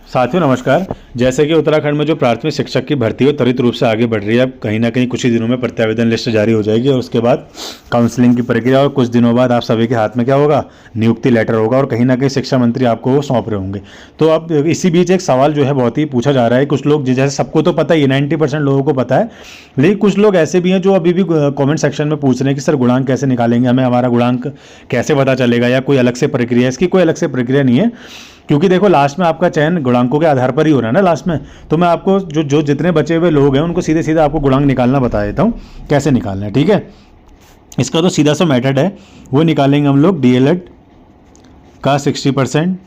साथियों नमस्कार। जैसे कि उत्तराखंड में जो प्राथमिक शिक्षक की भर्ती है वो त्वरित रूप से आगे बढ़ रही है। अब कहीं ना कहीं कुछ ही दिनों में प्रत्यावेदन लिस्ट जारी हो जाएगी और उसके बाद काउंसलिंग की प्रक्रिया, और कुछ दिनों बाद आप सभी के हाथ में क्या होगा, नियुक्ति लेटर होगा और कहीं ना कहीं शिक्षा मंत्री आपको वो सौंप रहे होंगे। तो अब इसी बीच एक सवाल जो है बहुत ही पूछा जा रहा है। कुछ लोग, जैसे सबको तो पता ही है, 90% लोगों को पता है, लेकिन कुछ लोग ऐसे भी हैं जो अभी भी कॉमेंट सेक्शन में पूछ रहे हैं कि सर गुणांक कैसे निकालेंगे, हमें हमारा गुणांक कैसे पता चलेगा, या कोई अलग से प्रक्रिया है। इसकी कोई अलग से प्रक्रिया नहीं है, क्योंकि देखो लास्ट में आपका चयन गुणांकों के आधार पर ही हो रहा है ना लास्ट में। तो मैं आपको जो जितने बचे हुए लोग हैं उनको सीधे सीधे आपको गुणांक निकालना बता देता हूँ कैसे निकालना है। ठीक है, इसका तो सीधा सा मेथड है, वो निकालेंगे हम लोग डीएलएड का 60%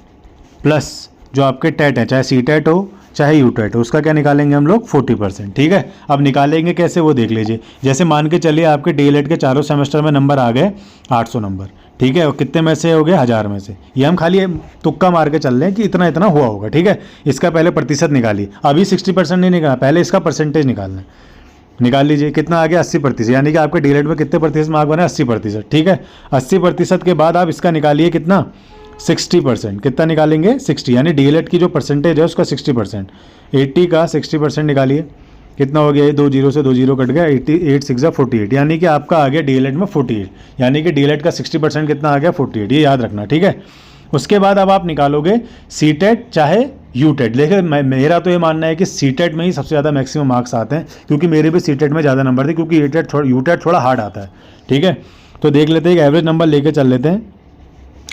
प्लस जो आपके टेट है, चाहे सी टेट हो चाहे यू टेट हो, उसका क्या निकालेंगे हम लोग 40%। ठीक है, अब निकालेंगे कैसे वो देख लीजिए। जैसे मान के चलिए आपके डीएलएड के चारों सेमेस्टर में नंबर आ गए 800 नंबर। ठीक है, और कितने में से हो गए, 1000 में से। ये हम खाली तुक्का मार के चल रहे हैं कि इतना इतना हुआ होगा। ठीक है, इसका पहले प्रतिशत निकालिए। अभी 60% नहीं निकाला, पहले इसका परसेंटेज निकालना है। निकाल लीजिए कितना आ गया, 80%, यानी कि आपके डीएलएड में कितने प्रतिशत मार्क बने, 80%। ठीक है, 80% के बाद आप इसका निकालिए कितना, 60%। कितना निकालेंगे, 60, यानी डीएलएड की जो परसेंटेज है उसका 60%। 80 का 60% निकालिए, कितना हो गया, ये 2 जीरो से 2 जीरो कट गया, 88 6 48, यानी कि आपका आ गया डीएलएड में 48, यानी कि डीएलएड का 60% कितना आ गया, 48। ये याद रखना। ठीक है, उसके बाद अब आप निकालोगे सी टेट चाहे यू टेट। देखिए मेरा तो ये मानना है कि सी टेट में ही सबसे ज़्यादा मैक्सिमम मार्क्स आते हैं, क्योंकि मेरे भी सी टेट में ज़्यादा नंबर थे, क्योंकि यू टेट थोड़ा हार्ड आता है। ठीक है, तो देख लेते हैं, एक एवरेज नंबर लेके चल लेते हैं।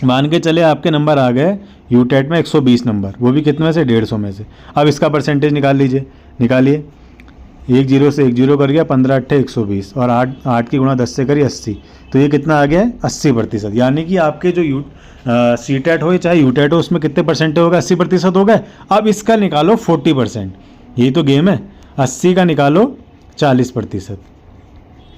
मान के चले आपके नंबर आ गए यू टेट में 120 नंबर, वो भी कितने में से, 150 में से। अब इसका परसेंटेज निकाल लीजिए, निकालिए। 1 जीरो से 1 जीरो कर गया, 15 8 120, और 8 की गुणा 10 से करिए 80, तो ये कितना आ गया है, 80%। यानी कि आपके जो सी टेट हो चाहे यू टेट हो, उसमें कितने परसेंट होगा, 80% हो गए। अब इसका निकालो 40%, यही तो गेम है। 80 का निकालो 40%,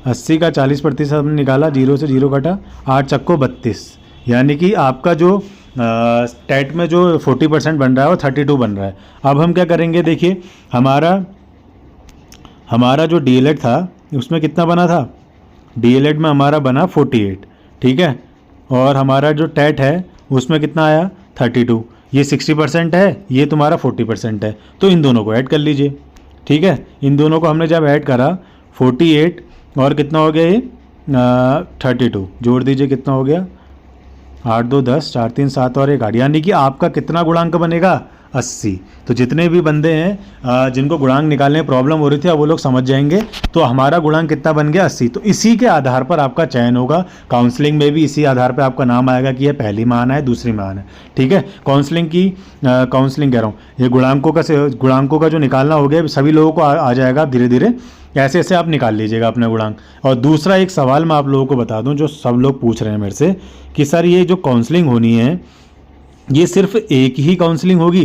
80 का 40% हमने निकाला, जीरो से जीरो कटा, 8 चक्को 32, यानी कि आपका जो टेट में जो 40% बन रहा है वो 32 बन रहा है। अब हम क्या करेंगे, देखिए हमारा जो डीएलएड था उसमें कितना बना था, डीएलएड में हमारा बना 48। ठीक है, और हमारा जो टेट है उसमें कितना आया, 32। ये 60% है, ये तुम्हारा 40% है, तो इन दोनों को ऐड कर लीजिए। ठीक है, इन दोनों को हमने जब ऐड करा, 48 और कितना हो गया ये 32, जोड़ दीजिए कितना हो गया, 8 2 10, 4 3 7 और 1 8, यानी कि आपका कितना गुणांक बनेगा, 80। तो जितने भी बंदे हैं जिनको गुणांक निकालने में प्रॉब्लम हो रही थी, अब वो लोग समझ जाएंगे। तो हमारा गुणांक कितना बन गया, 80। तो इसी के आधार पर आपका चयन होगा। काउंसलिंग में भी इसी आधार पर आपका नाम आएगा कि यह पहली में आना है, दूसरी में आना है। ठीक है, काउंसलिंग कह रहा हूँ, ये गुणांकों का जो निकालना हो गया सभी लोगों को आ जाएगा धीरे धीरे। ऐसे ऐसे आप निकाल लीजिएगा अपने गुणांक। और दूसरा एक सवाल मैं आप लोगों को बता दूं, जो सब लोग पूछ रहे हैं मेरे से कि सर ये जो काउंसलिंग होनी है ये सिर्फ एक ही काउंसलिंग होगी,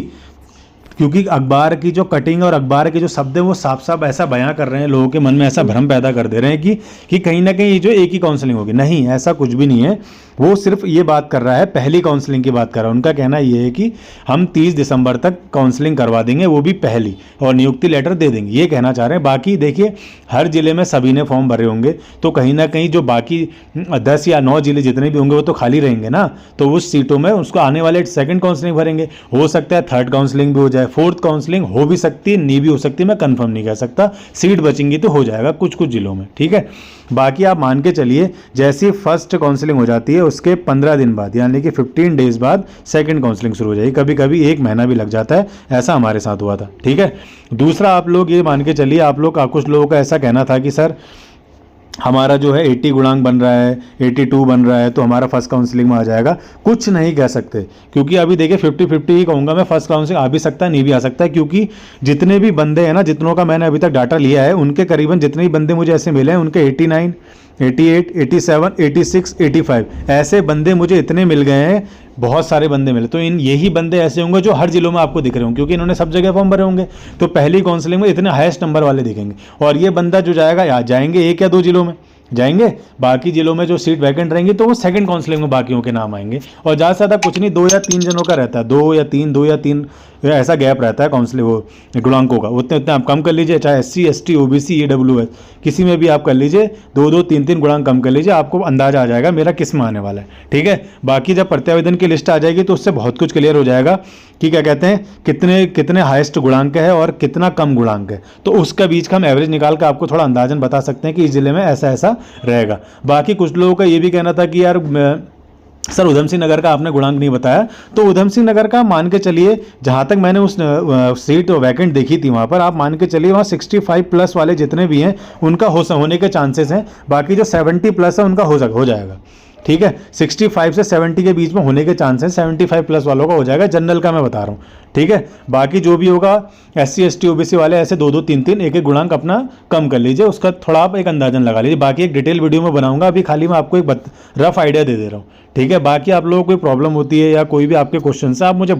क्योंकि अखबार की जो कटिंग और अखबार के जो शब्द हैं वो साफ साफ ऐसा बयां कर रहे हैं, लोगों के मन में ऐसा भ्रम पैदा कर दे रहे हैं कि कहीं ना कहीं ये जो एक ही काउंसलिंग होगी। नहीं, ऐसा कुछ भी नहीं है। वो सिर्फ ये बात कर रहा है, पहली काउंसलिंग की बात कर रहा है। उनका कहना ये है कि हम 30 दिसंबर तक काउंसलिंग करवा देंगे, वो भी पहली, और नियुक्ति लेटर दे देंगे, ये कहना चाह रहे हैं। बाकी देखिए हर जिले में सभी ने फॉर्म भरे होंगे, तो कहीं ना कहीं जो बाकी 10 या 9 जिले जितने भी होंगे वो तो खाली रहेंगे ना, तो उस सीटों में उसको आने वाले सेकंड काउंसलिंग भरेंगे। हो सकता है थर्ड काउंसलिंग भी हो जाए, फोर्थ काउंसलिंग हो भी सकती है, नहीं भी हो सकती, मैं कंफर्म नहीं कह सकता। सीट बचेंगी तो हो जाएगा कुछ कुछ जिलों में। ठीक है, बाकी आप मान के चलिए जैसी फर्स्ट काउंसलिंग हो जाती है उसके 15 दिन बाद, यानी कि 15 डेज बाद सेकंड काउंसलिंग शुरू हो जाएगी। कभी कभी 1 महीना भी लग जाता है, ऐसा हमारे साथ हुआ था। ठीक है, दूसरा आप लोग ये मान के चलिए, कुछ लोगों का ऐसा कहना था कि सर हमारा जो है 80 गुणांक बन रहा है, 82 बन रहा है, तो हमारा फर्स्ट काउंसलिंग में आ जाएगा। कुछ नहीं कह सकते, क्योंकि अभी देखिए 50-50 ही कहूँगा मैं। फर्स्ट काउंसलिंग आ भी सकता है, नहीं भी आ सकता है, क्योंकि जितने भी बंदे हैं ना, जितनों का मैंने अभी तक डाटा लिया है, उनके करीबन जितने भी बंदे मुझे ऐसे मिले हैं उनके 89 88 87 86 85 ऐसे बंदे मुझे इतने मिल गए हैं, बहुत सारे बंदे मिले। तो यही बंदे ऐसे होंगे जो हर जिलों में आपको दिख रहे होंगे, क्योंकि इन्होंने सब जगह फॉर्म भरे होंगे। तो पहली काउंसलिंग में इतने हाईएस्ट नंबर वाले दिखेंगे, और ये बंदा जो जाएगा जाएंगे 1 या 2 जिलों में जाएंगे, बाकी जिलों में जो सीट वैकेंट रहेंगी तो वो सेकंड काउंसलिंग में बाकियों के नाम आएंगे। और ज़्यादा से ज़्यादा कुछ नहीं, 2 या 3 जनों का रहता है, 2 या 3 ऐसा गैप रहता है काउंसलिंग वो गुणांकों का, उतने उतने आप कम कर लीजिए, चाहे SC ST OBC EWS किसी में भी आप कर लीजिए, 2 3 गुणांक कम कर लीजिए, आपको अंदाजा आ जाएगा मेरा किस में आने वाला है। ठीक है, बाकी जब प्रत्यावेदन की लिस्ट आ जाएगी तो उससे बहुत कुछ क्लियर हो जाएगा कि क्या कहते हैं कितने कितने हाईएस्ट गुणांक है और कितना कम गुणांक है, तो उसका बीच का हम एवरेज निकाल कर आपको थोड़ा अंदाजन बता सकते हैं कि इस जिले में ऐसा ऐसा रहेगा। बाकी कुछ लोगों का ये भी कहना था कि यार सर उधम सिंह नगर का आपने गुणांक नहीं बताया, तो उधम सिंह नगर का मान के चलिए, जहाँ तक मैंने उस सीट वैकेंट देखी थी वहाँ पर, आप मान के चलिए वहाँ 65 प्लस वाले जितने भी हैं उनका होने के चांसेस हैं, बाकी जो 70 प्लस है उनका हो जाएगा। ठीक है, 65 से 70 के बीच में होने के चांसेस 75 प्लस वालों का हो जाएगा, जनरल का मैं बता रहा हूँ। ठीक है, बाकी जो भी होगा SC ST OBC वाले ऐसे 2 3 एक गुणांक अपना कम कर लीजिए, उसका थोड़ा आप एक अंदाजन लगा लीजिए। बाकी एक डिटेल वीडियो में बनाऊंगा, अभी खाली मैं आपको एक रफ आइडिया दे रहा हूँ। ठीक है, बाकी आप लोगों को कोई प्रॉब्लम होती है या कोई भी आपके क्वेश्चन है आप मुझे